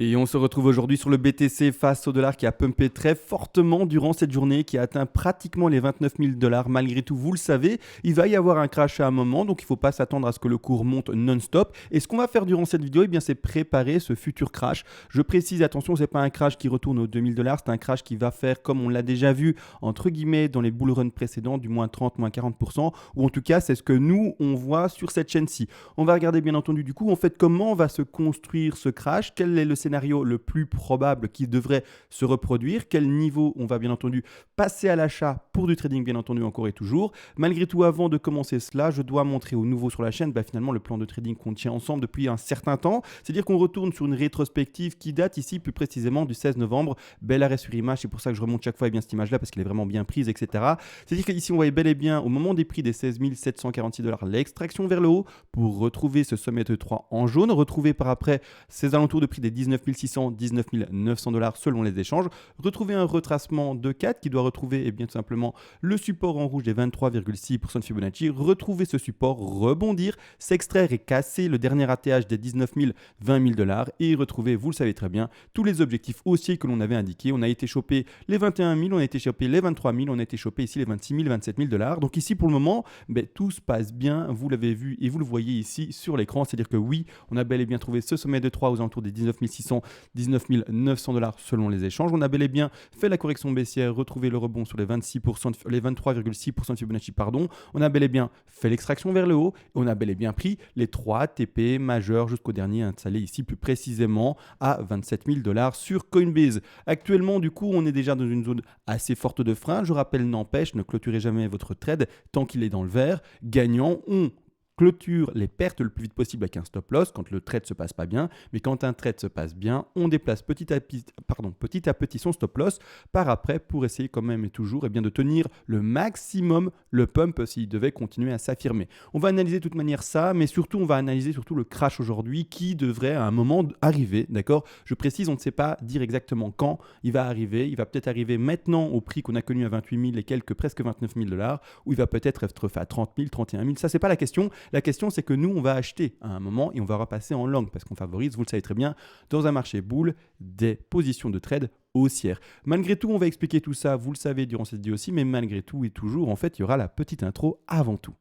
Et on se retrouve aujourd'hui sur le BTC face au dollar qui a pumpé très fortement durant cette journée, qui a atteint pratiquement les 29 000 dollars. Malgré tout, vous le savez, il va y avoir un crash à un moment, donc il ne faut pas s'attendre à ce que le cours monte non-stop. Et ce qu'on va faire durant cette vidéo, eh bien, c'est préparer ce futur crash. Je précise, attention, ce n'est pas un crash qui retourne aux 2000 dollars, c'est un crash qui va faire, comme on l'a déjà vu, entre guillemets, dans les bull runs précédents, du moins 30, moins 40%, ou en tout cas, c'est ce que nous, on voit sur cette chaîne-ci. On va regarder, bien entendu, du coup, en fait, comment va se construire ce crash, quel est le scénario le plus probable qui devrait se reproduire, quel niveau on va bien entendu passer à l'achat pour du trading bien entendu encore et toujours. Malgré tout, avant de commencer cela, je dois montrer aux nouveaux sur la chaîne finalement le plan de trading qu'on tient ensemble depuis un certain temps, c'est-à-dire qu'on retourne sur une rétrospective qui date ici plus précisément du 16 novembre, bel arrêt sur image, c'est pour ça que je remonte chaque fois cette image là parce qu'elle est vraiment bien prise, etc. C'est-à-dire qu'ici on voyait bel et bien au moment des prix des 16 746 dollars l'extraction vers le haut pour retrouver ce sommet de 3 en jaune, retrouver par après ces alentours de prix des 19 600, 19 900 dollars selon les échanges, retrouver un retracement de 4 qui doit retrouver bien tout simplement le support en rouge des 23,6% de Fibonacci, retrouver ce support, rebondir, s'extraire et casser le dernier ATH des 19 000, 20 000 dollars et retrouver, vous le savez très bien, tous les objectifs haussiers que l'on avait indiqués. On a été chopé les 21 000, on a été chopé les 23 000, on a été chopé ici les 26 000, 27 000 dollars. Donc ici pour le moment, tout se passe bien, vous l'avez vu et vous le voyez ici sur l'écran, c'est-à-dire que oui, on a bel et bien trouvé ce sommet de 3 aux alentours des 19 600, 19 900 dollars selon les échanges. On a bel et bien fait la correction baissière, retrouvé le rebond sur les 26%, les 23,6% de Fibonacci, pardon. On a bel et bien fait l'extraction vers le haut et on a bel et bien pris les 3 TP majeurs jusqu'au dernier installé ici plus précisément à 27 000 dollars sur Coinbase. Actuellement, du coup, on est déjà dans une zone assez forte de frein. Je rappelle, n'empêche, ne clôturez jamais votre trade tant qu'il est dans le vert. Gagnant, on clôture les pertes le plus vite possible avec un stop loss quand le trade se passe pas bien, mais quand un trade se passe bien, on déplace petit à petit son stop loss par après pour essayer quand même et toujours de tenir le maximum le pump s'il devait continuer à s'affirmer. On va analyser de toute manière ça, mais surtout on va analyser surtout le crash aujourd'hui qui devrait à un moment arriver, d'accord? Je précise, on ne sait pas dire exactement quand il va arriver, il va peut-être arriver maintenant au prix qu'on a connu à 28 000 et quelques, presque 29 000 dollars, ou il va peut-être être fait à 30 000, 31 000, ça c'est pas la question. La question, c'est que nous, on va acheter à un moment et on va repasser en long parce qu'on favorise, vous le savez très bien, dans un marché bull, des positions de trade haussières. Malgré tout, on va expliquer tout ça, vous le savez durant cette vidéo aussi, mais malgré tout et toujours, en fait, il y aura la petite intro avant tout.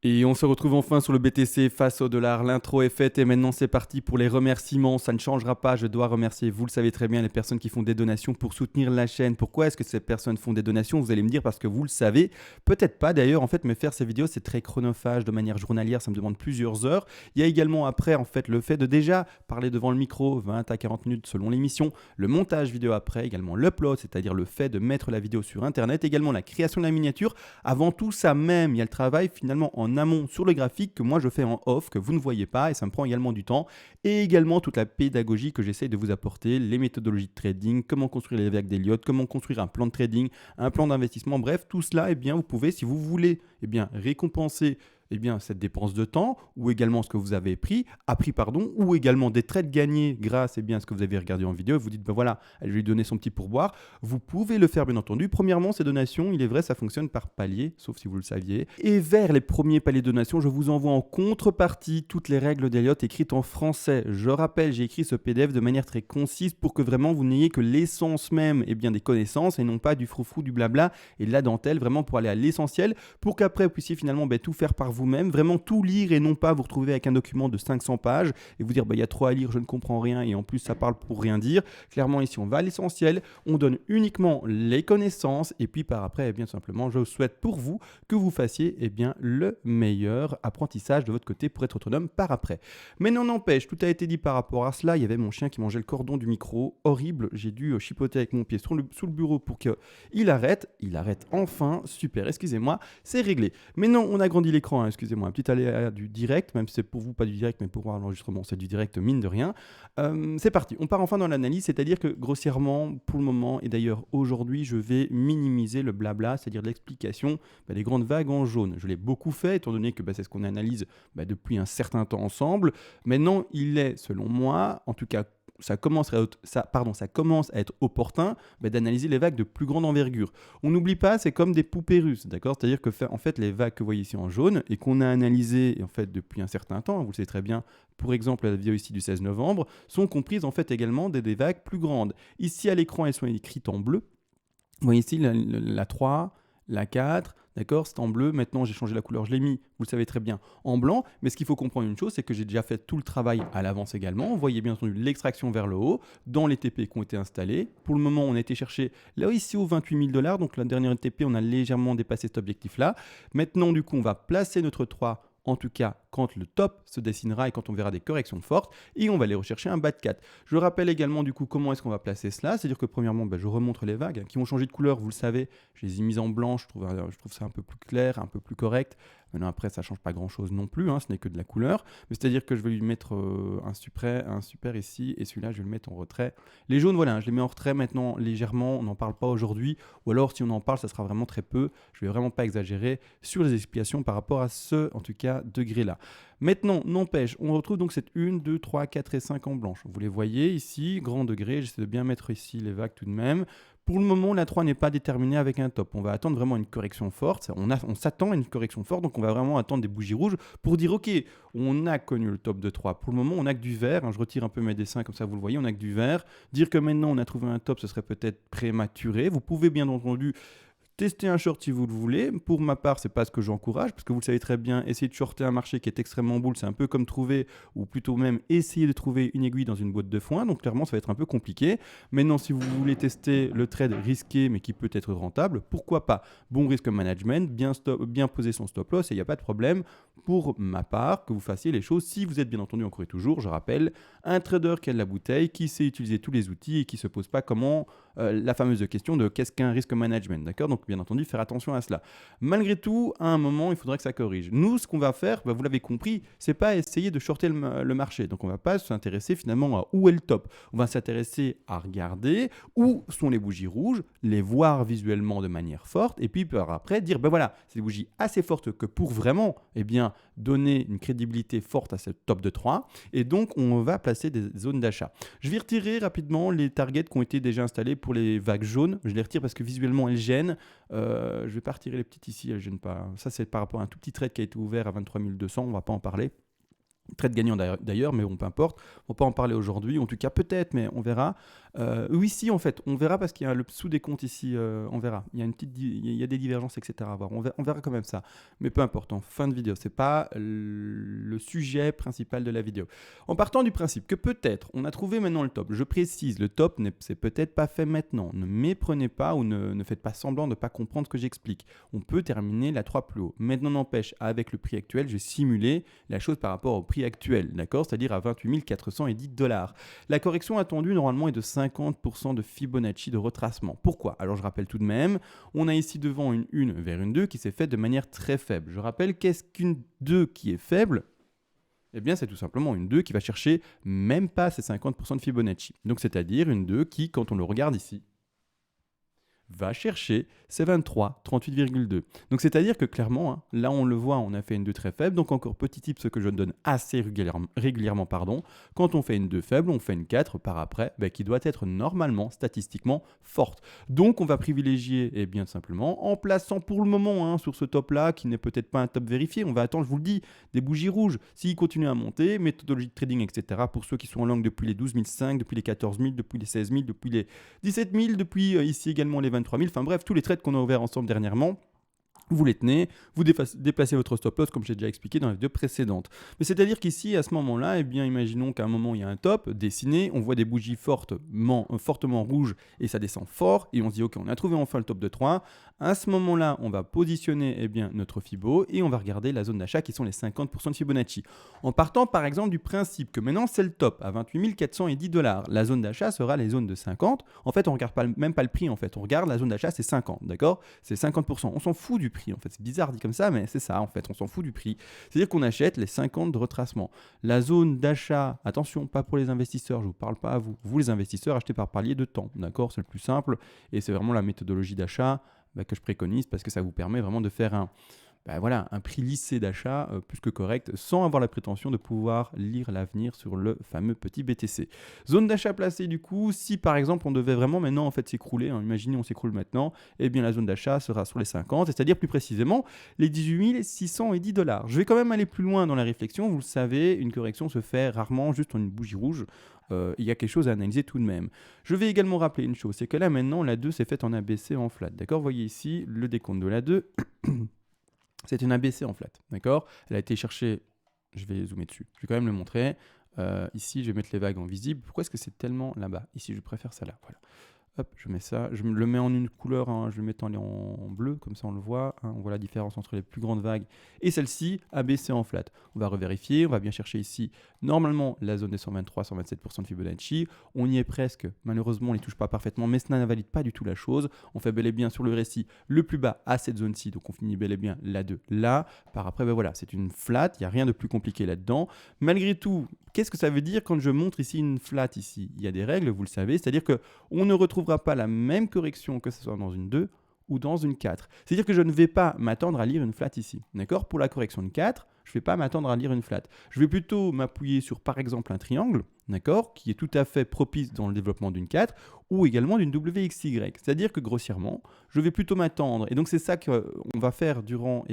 Et on se retrouve enfin sur le BTC face au dollar. L'intro est faite et maintenant c'est parti pour les remerciements. Ça ne changera pas, je dois remercier, vous le savez très bien, les personnes qui font des donations pour soutenir la chaîne. Pourquoi est-ce que ces personnes font des donations? Vous allez me dire parce que vous le savez, peut-être pas d'ailleurs. En fait, me faire ces vidéos, c'est très chronophage de manière journalière, ça me demande plusieurs heures. Il y a également après, en fait, le fait de déjà parler devant le micro, 20 à 40 minutes selon l'émission, le montage vidéo après, également l'upload, c'est-à-dire le fait de mettre la vidéo sur Internet, également la création de la miniature. Avant tout ça même, il y a le travail finalement en amont sur le graphique que moi je fais en off, que vous ne voyez pas et ça me prend également du temps. Et également toute la pédagogie que j'essaye de vous apporter, les méthodologies de trading, comment construire les vagues d'Elliott, comment construire un plan de trading, un plan d'investissement. Bref, tout cela, vous pouvez, si vous voulez, récompenser cette dépense de temps ou également ce que vous avez appris ou également des trades gagnés grâce à ce que vous avez regardé en vidéo et vous dites voilà, je vais lui donner son petit pourboire. Vous pouvez le faire bien entendu. Premièrement, ces donations, il est vrai, ça fonctionne par palier, sauf si vous le saviez. Et vers les premiers paliers de donations, je vous envoie en contrepartie toutes les règles d'Elliott écrites en français. Je rappelle, j'ai écrit ce PDF de manière très concise pour que vraiment vous n'ayez que l'essence même des connaissances et non pas du froufrou, du blabla et de la dentelle, vraiment pour aller à l'essentiel, pour qu'après vous puissiez finalement tout faire par vous-même, vraiment tout lire et non pas vous retrouver avec un document de 500 pages et vous dire il y a trop à lire, je ne comprends rien et en plus ça parle pour rien dire. Clairement ici on va à l'essentiel, on donne uniquement les connaissances et puis par après tout simplement je souhaite pour vous que vous fassiez le meilleur apprentissage de votre côté pour être autonome par après. Mais non n'empêche, tout a été dit par rapport à cela. Il y avait mon chien qui mangeait le cordon du micro, horrible, j'ai dû chipoter avec mon pied sous le bureau pour qu'il arrête. Il arrête enfin, super, excusez-moi, c'est réglé. Mais non, on a grandi l'écran, excusez-moi, un petit aléa du direct, même si c'est pour vous pas du direct, mais pour voir l'enregistrement, c'est du direct mine de rien. C'est parti, on part enfin dans l'analyse, c'est-à-dire que grossièrement, pour le moment, et d'ailleurs aujourd'hui, je vais minimiser le blabla, c'est-à-dire l'explication des grandes vagues en jaune. Je l'ai beaucoup fait, étant donné que c'est ce qu'on analyse depuis un certain temps ensemble. Maintenant, il est, selon moi, en tout cas ça commence à être opportun d'analyser les vagues de plus grande envergure. On n'oublie pas, c'est comme des poupées russes, d'accord? C'est-à-dire que en fait, les vagues que vous voyez ici en jaune et qu'on a analysées en fait depuis un certain temps, vous le savez très bien, pour exemple la vidéo ici du 16 novembre, sont comprises en fait également des vagues plus grandes. Ici à l'écran, elles sont écrites en bleu. Vous voyez ici la 3, la 4, d'accord, c'est en bleu. Maintenant, j'ai changé la couleur, je l'ai mis, vous le savez très bien, en blanc. Mais ce qu'il faut comprendre une chose, c'est que j'ai déjà fait tout le travail à l'avance également. Vous voyez bien entendu l'extraction vers le haut dans les TP qui ont été installés. Pour le moment, on a été chercher là ici aux 28 000 $. Donc la dernière TP, on a légèrement dépassé cet objectif-là. Maintenant, du coup, on va placer notre 3. En tout cas, quand le top se dessinera et quand on verra des corrections fortes, et on va aller rechercher un bas de 4. Je rappelle également du coup comment est-ce qu'on va placer cela. C'est-à-dire que premièrement, je remontre les vagues qui ont changé de couleur, vous le savez. Je les ai mises en blanc, je trouve ça un peu plus clair, un peu plus correct. Maintenant après, ça ne change pas grand-chose non plus, ce n'est que de la couleur. Mais c'est-à-dire que je vais lui mettre un super ici, et celui-là, je vais le mettre en retrait. Les jaunes, voilà, je les mets en retrait maintenant légèrement, on n'en parle pas aujourd'hui. Ou alors, si on en parle, ça sera vraiment très peu. Je ne vais vraiment pas exagérer sur les explications par rapport à ce, en tout cas, degré-là. Maintenant, n'empêche, on retrouve donc cette 1, 2, 3, 4 et 5 en blanche. Vous les voyez ici, grand degré, j'essaie de bien mettre ici les vagues tout de même. Pour le moment, la 3 n'est pas déterminée avec un top. On va attendre vraiment une correction forte. On s'attend à une correction forte, donc on va vraiment attendre des bougies rouges pour dire ok, on a connu le top de 3. Pour le moment, on n'a que du vert. Je retire un peu mes dessins, comme ça vous le voyez, on n'a que du vert. Dire que maintenant on a trouvé un top, ce serait peut-être prématuré. Vous pouvez bien entendu tester un short si vous le voulez. Pour ma part, c'est pas ce que j'encourage, parce que vous le savez très bien, essayer de shorter un marché qui est extrêmement boule, c'est un peu comme trouver, ou plutôt même essayer de trouver une aiguille dans une boîte de foin. Donc clairement, ça va être un peu compliqué. Maintenant, si vous voulez tester le trade risqué, mais qui peut être rentable, pourquoi pas? Bon risque management, bien poser son stop loss, et il n'y a pas de problème. Pour ma part, que vous fassiez les choses, si vous êtes bien entendu encore et toujours, je rappelle, un trader qui a de la bouteille, qui sait utiliser tous les outils et qui ne se pose pas comment la fameuse question de qu'est-ce qu'un risque management, d'accord? Donc bien entendu, faire attention à cela. Malgré tout, à un moment, il faudrait que ça corrige. Nous, ce qu'on va faire, vous l'avez compris, c'est pas essayer de shorter le marché. Donc on va pas s'intéresser finalement à où est le top. On va s'intéresser à regarder où sont les bougies rouges, les voir visuellement de manière forte, et puis par après dire, voilà, c'est des bougies assez fortes que pour vraiment, donner une crédibilité forte à ce top de 3, et donc on va placer des zones d'achat. Je vais retirer rapidement les targets qui ont été déjà installés pour les vagues jaunes. Je les retire parce que visuellement elles gênent. Je vais pas retirer les petites ici, elles ne gênent pas. Ça c'est par rapport à un tout petit trade qui a été ouvert à 23 200, on va pas en parler. Trade gagnant d'ailleurs, mais bon, peu importe. On va pas en parler aujourd'hui, en tout cas peut-être, mais on verra. Oui, si, en fait, on verra parce qu'il y a le sous-décompte ici, on verra. Il y a il y a des divergences, etc. à voir. On verra quand même ça. Mais peu importe, en fin de vidéo, c'est pas le sujet principal de la vidéo. En partant du principe que peut-être, on a trouvé maintenant le top. Je précise, le top, c'est peut-être pas fait maintenant. Ne méprenez pas ou ne faites pas semblant de ne pas comprendre ce que j'explique. On peut terminer la 3 plus haut. Maintenant, n'empêche, avec le prix actuel, j'ai simulé la chose par rapport au prix actuel, d'accord? C'est-à-dire à 28 410 $. La correction attendue normalement est de 50% de Fibonacci de retracement. Pourquoi? Alors je rappelle tout de même, on a ici devant une 1 vers une 2 qui s'est faite de manière très faible. Je rappelle qu'est-ce qu'une 2 qui est faible? Eh bien, c'est tout simplement une 2 qui va chercher même pas ces 50% de Fibonacci. Donc c'est-à-dire une 2 qui, quand on le regarde ici, va chercher ces 23, 38,2. Donc c'est-à-dire que clairement, là on le voit, on a fait une 2 très faible, donc encore petit tip, ce que je donne assez régulièrement, quand on fait une 2 faible, on fait une 4 par après, qui doit être normalement, statistiquement, forte. Donc on va privilégier, bien simplement, en plaçant pour le moment sur ce top-là, qui n'est peut-être pas un top vérifié, on va attendre, je vous le dis, des bougies rouges. S'il continue à monter, méthodologie de trading, etc., pour ceux qui sont en langue depuis les 12 500, depuis les 14 000, depuis les 16 000, depuis les 17 000, depuis ici également les 23 000, enfin bref, tous les trades qu'on a ouverts ensemble dernièrement, vous les tenez, vous déplacez votre stop loss comme j'ai déjà expliqué dans la vidéo précédente. Mais c'est-à-dire qu'ici, à ce moment-là, imaginons qu'à un moment, il y a un top dessiné, on voit des bougies fortement rouges et ça descend fort et on se dit ok, on a trouvé enfin le top de 3. À ce moment-là, on va positionner notre Fibo et on va regarder la zone d'achat qui sont les 50% de Fibonacci. En partant par exemple du principe que maintenant c'est le top à 28 410 $. La zone d'achat sera les zones de 50. En fait, on ne regarde même pas le prix en fait. On regarde la zone d'achat, c'est 50, d'accord? C'est 50%. On s'en fout du prix. En fait, c'est bizarre dit comme ça, mais c'est ça en fait, on s'en fout du prix. C'est-à-dire qu'on achète les 50 de retracement. La zone d'achat, attention, pas pour les investisseurs, je ne vous parle pas à vous. Vous les investisseurs, achetez par palier de temps, d'accord? C'est le plus simple et c'est vraiment la méthodologie d'achat que je préconise parce que ça vous permet vraiment de faire bah voilà, un prix lissé d'achat plus que correct, sans avoir la prétention de pouvoir lire l'avenir sur le fameux petit BTC. Zone d'achat placée du coup, si par exemple on devait vraiment maintenant en fait s'écrouler, hein, imaginez on s'écroule maintenant, eh bien la zone d'achat sera sur les 50, c'est-à-dire plus précisément les 18 610 $. Je vais quand même aller plus loin dans la réflexion, vous le savez, une correction se fait rarement juste en une bougie rouge. Il y a quelque chose à analyser tout de même. Je vais également rappeler une chose, c'est que là maintenant la 2 s'est faite en ABC en flat, d'accord? Vous voyez ici le décompte de la 2. C'est une ABC en flat, d'accord? Elle a été cherchée, je vais zoomer dessus, je vais quand même le montrer. Ici, je vais mettre les vagues en visible. Pourquoi est-ce que c'est tellement là-bas? Ici, je préfère ça là, voilà. Hop, je mets ça, je le mets en une couleur, hein, je le mets en bleu, comme ça on le voit, hein, on voit la différence entre les plus grandes vagues et celle-ci, ABC en flat. On va revérifier, on va bien chercher ici, normalement la zone des 123-127% de Fibonacci, on y est presque, malheureusement on n'y touche pas parfaitement, mais cela n'invalide pas du tout la chose, on fait bel et bien sur le récit le plus bas à cette zone-ci, donc on finit bel et bien la 2 là, par après ben voilà, c'est une flat, il n'y a rien de plus compliqué là-dedans, malgré tout, qu'est-ce que ça veut dire quand je montre ici une flat ici? Il y a des règles, vous le savez, c'est-à-dire qu'on ne retrouvera pas la même correction que ce soit dans une 2 ou dans une 4. C'est-à-dire que je ne vais pas m'attendre à lire une flat ici. D'accord? Pour la correction de 4, je ne vais pas m'attendre à lire une flat. Je vais plutôt m'appuyer sur, par exemple, un triangle, d'accord, qui est tout à fait propice dans le développement d'une 4 ou également d'une WXY. C'est-à-dire que grossièrement, je vais plutôt m'attendre. Et donc, c'est ça qu'on va faire durant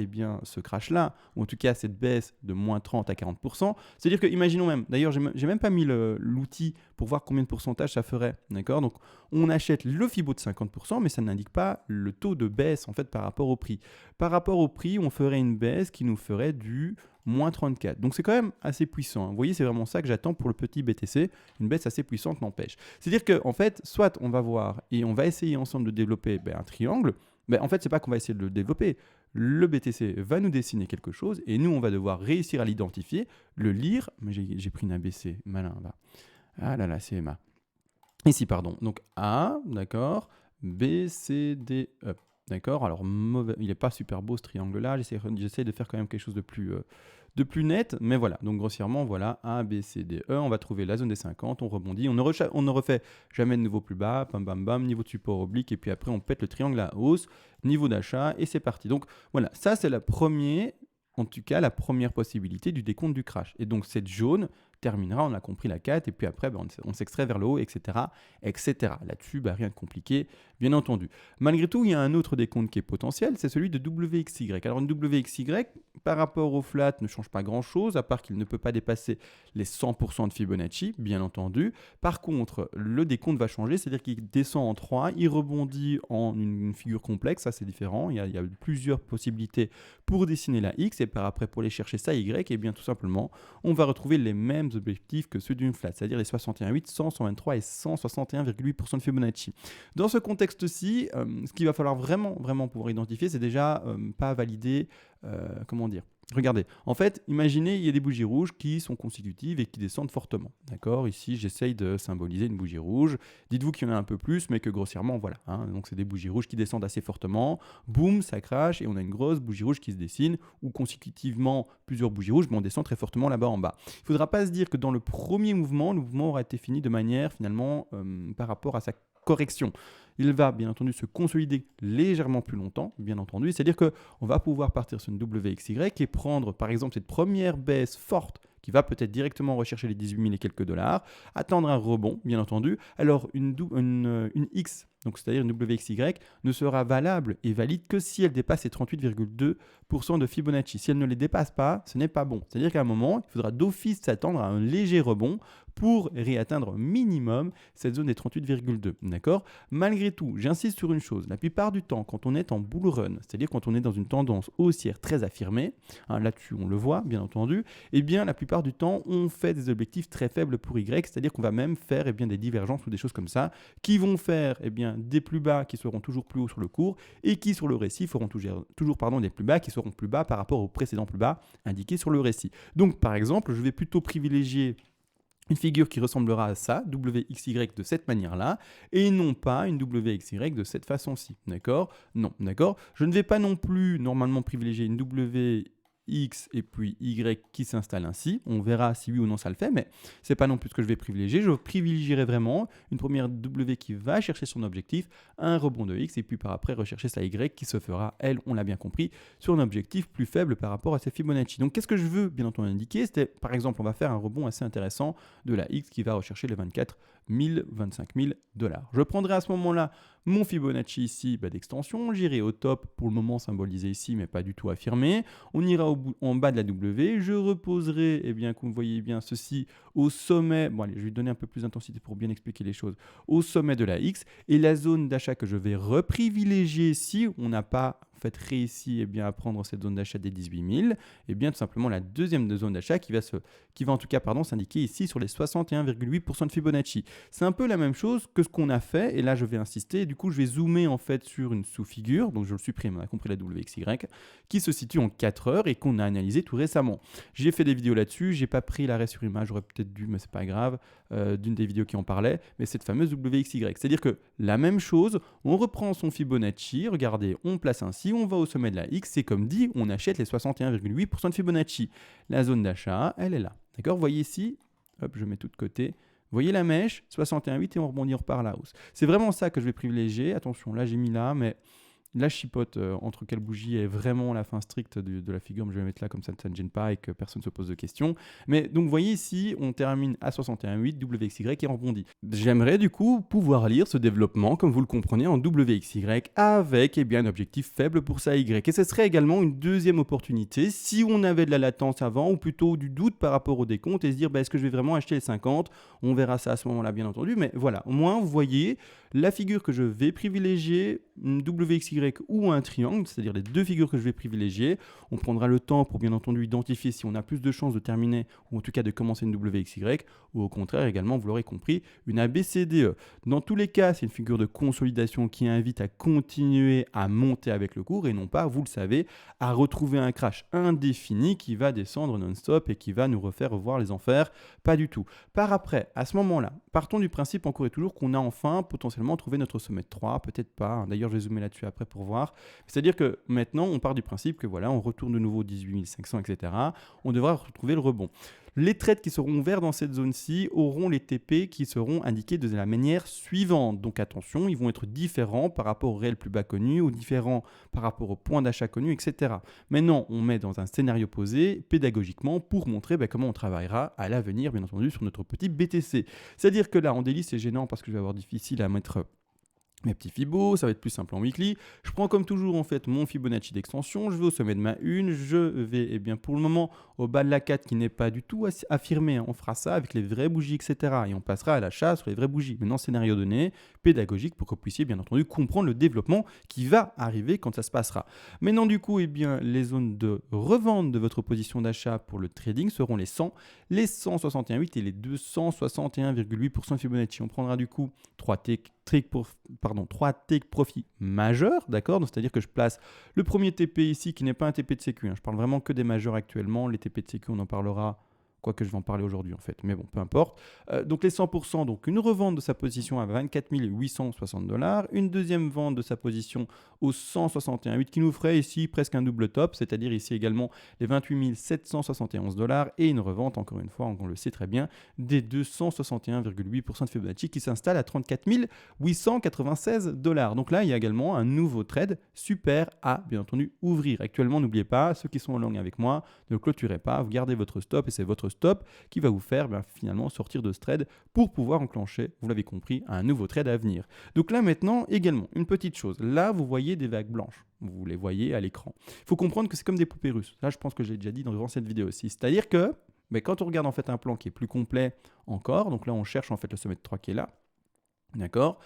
ce crash-là, ou en tout cas cette baisse de moins 30 à 40%. C'est-à-dire que, imaginons même, d'ailleurs, j'ai même pas mis l'outil pour voir combien de pourcentage ça ferait. D'accord? Donc, on achète le Fibo de 50%, mais ça n'indique pas le taux de baisse en fait par rapport au prix. Par rapport au prix, on ferait une baisse qui nous ferait du moins 34. Donc c'est quand même assez puissant. Vous voyez, c'est vraiment ça que j'attends pour le petit BTC. Une baisse assez puissante n'empêche. C'est-à-dire qu'en fait, soit on va voir et on va essayer ensemble de développer un triangle. En fait, c'est pas qu'on va essayer de le développer. Le BTC va nous dessiner quelque chose et nous, on va devoir réussir à l'identifier, le lire. Mais j'ai pris une ABC, malin là. Ah là là, CMA. Ici, pardon. Donc A, d'accord. B, C, D, E. D'accord. Alors, mauvais, il n'est pas super beau ce triangle-là. J'essaie de faire quand même quelque chose de plus net. Mais voilà. Donc, grossièrement, voilà. A, B, C, D, E. On va trouver la zone des 50. On rebondit. On ne refait jamais de nouveau plus bas. Bam, bam, bam. Niveau de support oblique. Et puis après, on pète le triangle à hausse. Niveau d'achat. Et c'est parti. Donc, voilà. Ça, c'est la première possibilité du décompte du crash. Et donc, cette jaune terminera, on a compris la 4, et puis après, on s'extrait vers le haut, etc. etc. Là-dessus, rien de compliqué, bien entendu. Malgré tout, il y a un autre décompte qui est potentiel, c'est celui de WXY. Alors, une WXY, par rapport au flat, ne change pas grand-chose, à part qu'il ne peut pas dépasser les 100% de Fibonacci, bien entendu. Par contre, le décompte va changer, c'est-à-dire qu'il descend en 3, il rebondit en une figure complexe, ça c'est différent, il y a plusieurs possibilités pour dessiner la X, et par après, pour aller chercher sa Y, et bien tout simplement, on va retrouver les mêmes objectifs que ceux d'une flat, c'est-à-dire les 61,8, 100, 123 et 161,8% de Fibonacci. Dans ce contexte-ci, ce qu'il va falloir vraiment pouvoir identifier, c'est déjà pas valider, comment dire. Regardez, en fait, imaginez, il y a des bougies rouges qui sont consécutives et qui descendent fortement. D'accord? Ici, j'essaye de symboliser une bougie rouge. Dites-vous qu'il y en a un peu plus, mais que grossièrement, voilà. Donc, c'est des bougies rouges qui descendent assez fortement. Boum, ça crache et on a une grosse bougie rouge qui se dessine, ou consécutivement plusieurs bougies rouges, mais on descend très fortement là-bas en bas. Il ne faudra pas se dire que dans le premier mouvement, le mouvement aura été fini de manière, finalement, par rapport à sa correction. Il va bien entendu se consolider légèrement plus longtemps, bien entendu. C'est-à-dire qu'on va pouvoir partir sur une WXY et prendre par exemple cette première baisse forte qui va peut-être directement rechercher les 18 000 et quelques dollars, attendre un rebond, bien entendu. Alors une X, donc c'est-à-dire une WXY, ne sera valable et valide que si elle dépasse les 38,2% de Fibonacci. Si elle ne les dépasse pas, ce n'est pas bon. C'est-à-dire qu'à un moment, il faudra d'office s'attendre à un léger rebond pour réatteindre minimum cette zone des 38,2. D'accord? Malgré tout, j'insiste sur une chose. La plupart du temps, quand on est en bull run, c'est-à-dire quand on est dans une tendance haussière très affirmée, là-dessus on le voit, bien entendu, eh bien la plupart du temps, on fait des objectifs très faibles pour Y, c'est-à-dire qu'on va même faire des divergences ou des choses comme ça, qui vont faire des plus bas qui seront toujours plus hauts sur le cours, et qui sur le récit feront toujours des plus bas qui seront plus bas par rapport aux précédents plus bas indiqués sur le récit. Donc par exemple, je vais plutôt privilégier une figure qui ressemblera à ça, WXY de cette manière-là, et non pas une WXY de cette façon-ci, d'accord? Non, d'accord? Je ne vais pas non plus normalement privilégier une WXY X et puis Y qui s'installe ainsi. On verra si oui ou non ça le fait, mais c'est pas non plus ce que je vais privilégier. Je privilégierai vraiment une première W qui va chercher son objectif, un rebond de X et puis par après rechercher sa Y qui se fera, elle, on l'a bien compris, sur un objectif plus faible par rapport à ses Fibonacci. Donc qu'est-ce que je veux bien entendu indiquer? C'était par exemple, on va faire un rebond assez intéressant de la X qui va rechercher les 24 000, 25 000 dollars. Je prendrai à ce moment-là mon Fibonacci ici d'extension, j'irai au top, pour le moment symbolisé ici, mais pas du tout affirmé. On ira en bas de la W, je reposerai, eh bien, comme vous voyez bien, ceci au sommet, bon allez, je vais donner un peu plus d'intensité pour bien expliquer les choses, au sommet de la X, et la zone d'achat que je vais reprivilégier ici, on n'a pas en fait réussi à prendre cette zone d'achat des 18 000, et bien tout simplement la deuxième zone d'achat qui va en tout cas s'indiquer ici sur les 61,8% de Fibonacci. C'est un peu la même chose que ce qu'on a fait, et là je vais insister, et du coup je vais zoomer en fait sur une sous-figure, donc je le supprime, on a compris la WXY, qui se situe en 4 heures et qu'on a analysé tout récemment. J'ai fait des vidéos là-dessus, j'ai pas pris l'arrêt sur image, j'aurais peut-être dû, mais c'est pas grave, d'une des vidéos qui en parlait, mais cette fameuse WXY. C'est-à-dire que la même chose, on reprend son Fibonacci, regardez, on place ainsi, on va au sommet de la X, c'est comme dit, on achète les 61,8% de Fibonacci. La zone d'achat, elle est là. D'accord? Vous voyez ici, hop, je mets tout de côté. Vous voyez la mèche, 61,8 et on rebondit, on repart à la hausse. C'est vraiment ça que je vais privilégier. Attention, là j'ai mis là, mais là je chipote entre quelle bougie est vraiment la fin stricte de la figure, mais je vais mettre là comme ça ne gêne pas et que personne ne se pose de questions. Mais donc vous voyez ici, on termine à 61,8, WXY et rebondit. J'aimerais du coup pouvoir lire ce développement, comme vous le comprenez, en WXY avec un objectif faible pour sa Y. Et ce serait également une deuxième opportunité si on avait de la latence avant ou plutôt du doute par rapport au décompte et se dire est-ce que je vais vraiment acheter les 50? On verra ça à ce moment-là bien entendu, mais voilà, au moins vous voyez la figure que je vais privilégier, une WXY ou un triangle, c'est-à-dire les deux figures que je vais privilégier. On prendra le temps pour bien entendu identifier si on a plus de chances de terminer ou en tout cas de commencer une WXY ou au contraire également, vous l'aurez compris, une ABCDE. Dans tous les cas, c'est une figure de consolidation qui invite à continuer à monter avec le cours et non pas, vous le savez, à retrouver un crash indéfini qui va descendre non-stop et qui va nous refaire revoir les enfers. Pas du tout. Par après, à ce moment-là, partons du principe encore et toujours qu'on a enfin potentiellement trouvé notre sommet de 3, peut-être pas. D'ailleurs, je vais zoomer là-dessus après pour voir. C'est-à-dire que maintenant, on part du principe que voilà, on retourne de nouveau 18 500, etc. On devra retrouver le rebond. Les trades qui seront ouverts dans cette zone-ci auront les TP qui seront indiqués de la manière suivante. Donc attention, ils vont être différents par rapport au réel plus bas connu ou différents par rapport au point d'achat connu, etc. Maintenant, on met dans un scénario posé pédagogiquement pour montrer comment on travaillera à l'avenir, bien entendu, sur notre petit BTC. C'est-à-dire que là, en daily, c'est gênant parce que je vais avoir difficile à mettre mes petits Fibos, ça va être plus simple en weekly. Je prends comme toujours en fait mon Fibonacci d'extension, je vais au sommet de ma 1, je vais pour le moment au bas de la 4 qui n'est pas du tout affirmé, on fera ça avec les vraies bougies, etc. Et on passera à l'achat sur les vraies bougies. Maintenant, scénario donné, pédagogique pour que vous puissiez bien entendu comprendre le développement qui va arriver quand ça se passera. Maintenant du coup, les zones de revente de votre position d'achat pour le trading seront les 100, les 161,8 et les 261,8% de Fibonacci. On prendra du coup 3 take profit majeurs, d'accord? C'est-à-dire que je place le premier TP ici qui n'est pas un TP de sécu. Je parle vraiment que des majeurs actuellement. Les TP de sécu, on en parlera. Quoique je vais en parler aujourd'hui en fait, mais bon, peu importe. Donc les 100%, donc une revente de sa position à 24 860 $, une deuxième vente de sa position au 161,8 qui nous ferait ici presque un double top, c'est-à-dire ici également les 28 771 $ et une revente, encore une fois, on le sait très bien, des 261,8% de Fibonacci qui s'installe à 34 896 $. Donc là, il y a également un nouveau trade super à, bien entendu, ouvrir. Actuellement, n'oubliez pas, ceux qui sont en ligne avec moi, ne clôturez pas, vous gardez votre stop et c'est votre stop qui va vous faire finalement sortir de ce trade pour pouvoir enclencher, vous l'avez compris, un nouveau trade à venir. Donc là maintenant également, une petite chose, là vous voyez des vagues blanches, vous les voyez à l'écran. Il faut comprendre que c'est comme des poupées russes, là je pense que j'ai déjà dit dans cette vidéo aussi, c'est-à-dire que quand on regarde en fait un plan qui est plus complet encore, donc là on cherche en fait le sommet de 3 qui est là, d'accord,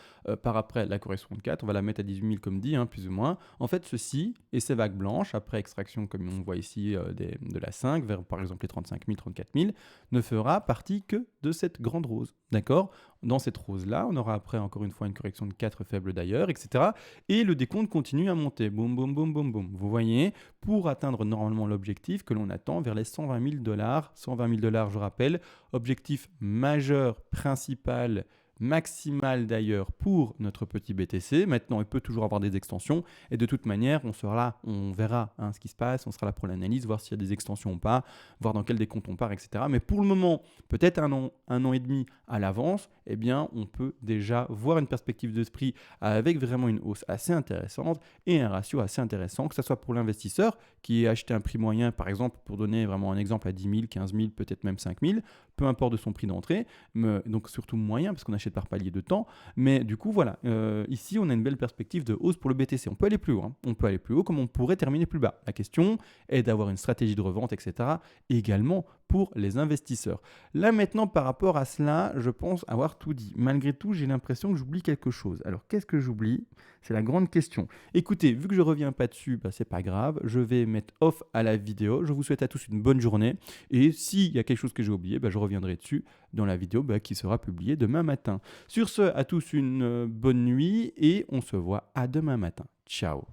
par après la correction de 4, on va la mettre à 18 000 comme dit, plus ou moins. En fait, ceci et ces vagues blanches, après extraction comme on voit ici de la 5, vers par exemple les 35 000, 34 000, ne fera partie que de cette grande rose, d'accord? Dans cette rose-là, on aura après encore une fois une correction de 4 faible d'ailleurs, etc. Et le décompte continue à monter, boum, boum, boum, boum, boum. Vous voyez, pour atteindre normalement l'objectif que l'on attend vers les 120 000 $. 120 000 $, je rappelle, objectif majeur, principal, maximale d'ailleurs pour notre petit BTC. Maintenant, il peut toujours avoir des extensions et de toute manière, on sera là, on verra ce qui se passe, on sera là pour l'analyse, voir s'il y a des extensions ou pas, voir dans quel décompte on part, etc. Mais pour le moment, peut-être un an et demi à l'avance, eh bien, on peut déjà voir une perspective de prix avec vraiment une hausse assez intéressante et un ratio assez intéressant, que ce soit pour l'investisseur qui est acheté un prix moyen, par exemple, pour donner vraiment un exemple à 10 000, 15 000, peut-être même 5 000, peu importe de son prix d'entrée, donc surtout moyen parce qu'on achète par palier de temps. Mais du coup, voilà, ici, on a une belle perspective de hausse pour le BTC. On peut aller plus haut, hein. On peut aller plus haut comme on pourrait terminer plus bas. La question est d'avoir une stratégie de revente, etc. également pour les investisseurs. Là maintenant, par rapport à cela, je pense avoir tout dit. Malgré tout, j'ai l'impression que j'oublie quelque chose. Alors, qu'est-ce que j'oublie? C'est la grande question. Écoutez, vu que je reviens pas dessus, c'est pas grave. Je vais mettre off à la vidéo. Je vous souhaite à tous une bonne journée. Et s'il y a quelque chose que j'ai oublié, je reviendrai dessus dans la vidéo qui sera publiée demain matin. Sur ce, à tous une bonne nuit et on se voit à demain matin. Ciao.